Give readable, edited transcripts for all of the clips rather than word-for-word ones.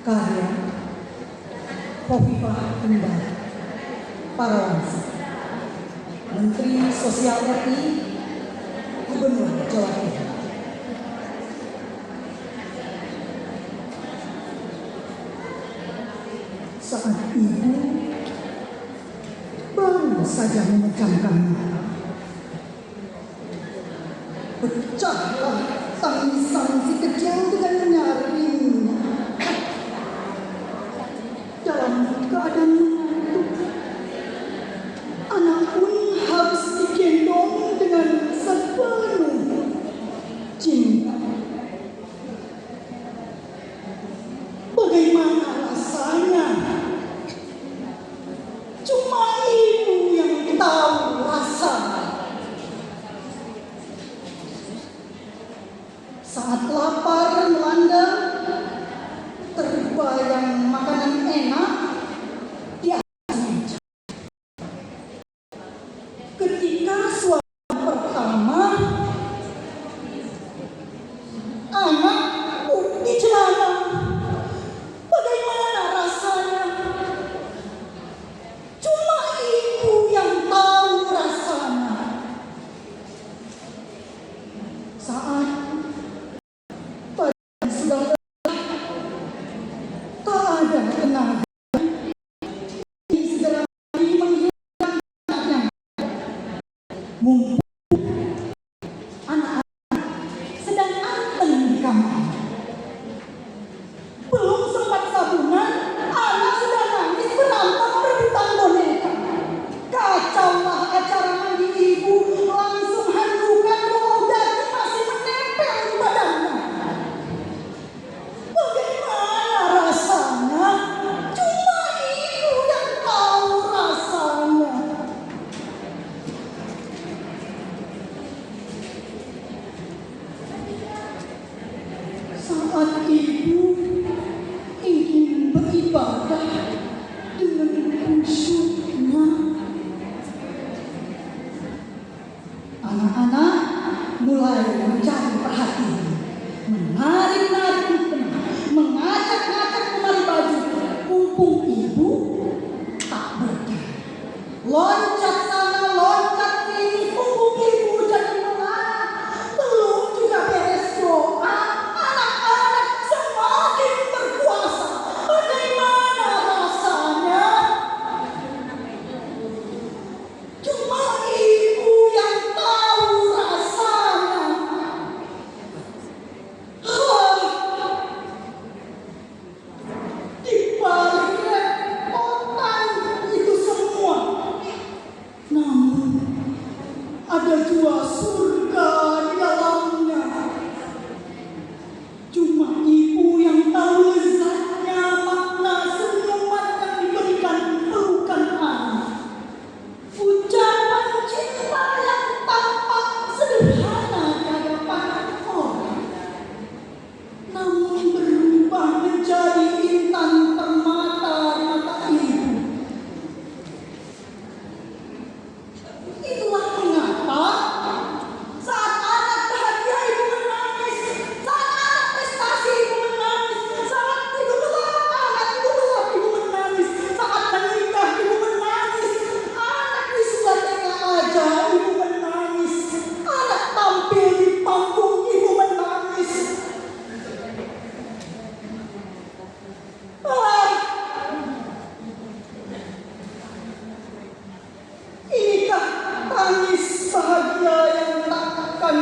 Karya Khofifah Indar Parawansa, Menteri Sosial RI, Gubernur Jawa Timur. Saat ibu baru saja memejamkan mata, pecahlah tangisan si kecil dengan menyaringnya. Dalam keadaan mengantuk, anak pun harus digendong dengan sepenuh cinta. Bagaimana rasanya? Cuma ibu yang tahu rasa. Saat lapar melanda, terbayang makanan enak di atas meja. Ketika suami pertama, anak di celana. Bagaimana rasanya? Cuma ibu yang tahu rasanya. Saat badan sudah lelah, tak ada tenaga, segera menghilangkan anaknya. Mumpung anak-anak sedang anteng di kamar. Belum sempat sabungan, anak sudah nangis berantem rebutan boneka. Kacaulah acara mandi ibu, langsung handukan bau daging masih menempel di badannya. Bagaimana rasanya? Cuma ibu yang tahu rasanya. Saat ibu ingin beribadah dengan khusyuknya, anak-anak mulai mencari perhatian, menarik-narik mukena, mengacak-ngacak lemari baju. Mumpung ibu tak berdaya, loncat sana loncat sini, punggung ibu jadi mengarah. Belum juga beres doa, anak-anak semakin berkuasa. Bagaimana rasanya? Cuma ibu yang tahu rasanya. Di balik repotan itu semua, namun ada jua surga di dalamnya. Cuma ibu yang tahu lezatnya makna senyuman yang diberikan pelukan anak. Ucapan cinta yang tampak sederhana di hadapan orang, namun berubah menjadi intan permata di mata ibu. Itulah mengapa saat anak bahagia ibu menangis, saat anak prestasi ibu menangis, saat ibu gelap anak ibu gelap ibu menangis, saat menikah ibu menangis, anak wisuda TK aja ibu menangis, anak tampil di panggung ibu menangis. Inikah tangis bahagia yang takkan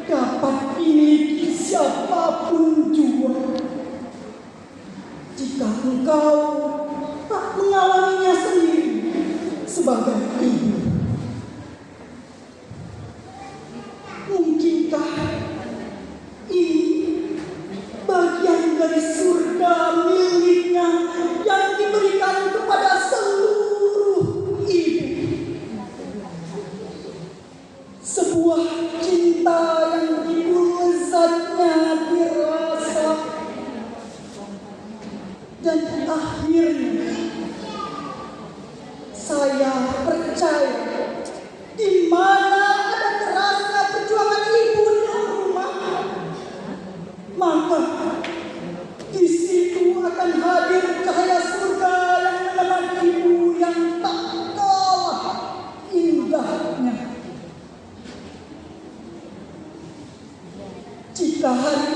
dapat dimiliki siapapun juga, jika engkau tak mengalaminya sendiri sebagai ibu. Mungkinkah ini bagian dari surga miliknya yang diberikan kepada seluruh ibu? Sebuah cinta yang begitu lezatnya dirasa, dan akhirnya saya percaya di mana ada kerasnya perjuangan ibu di rumah, maka di situ akan hadir cahaya surga yang meneman ibu yang tak kalah indahnya. Jika hari